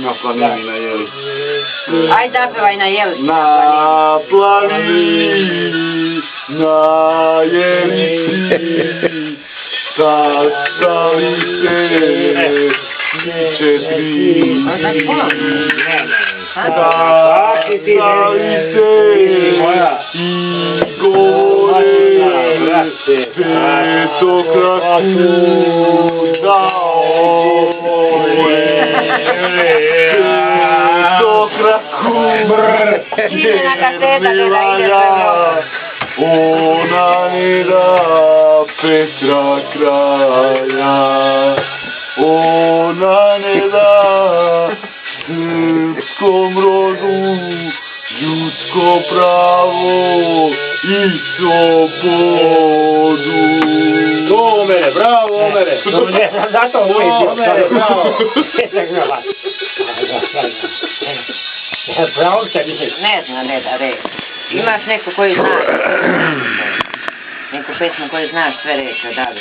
Na planini na jeli. Ajde zapevaj na jeli. Na planini, na jelici, sastali se četiri. Sastali se i govore petokraku Snimljena kaseta, Deda, ide sve ona ne da Petra kraja, ona ne da srpskom rodu ljudsko pravo i slobodu. To Omere, bravo Omere! Zato Omere, bravo! Bravo se misliš? Ne znam, Deda, reći. Imaš neko koji zna. Neku pesmu koju znaš sve reći, da li?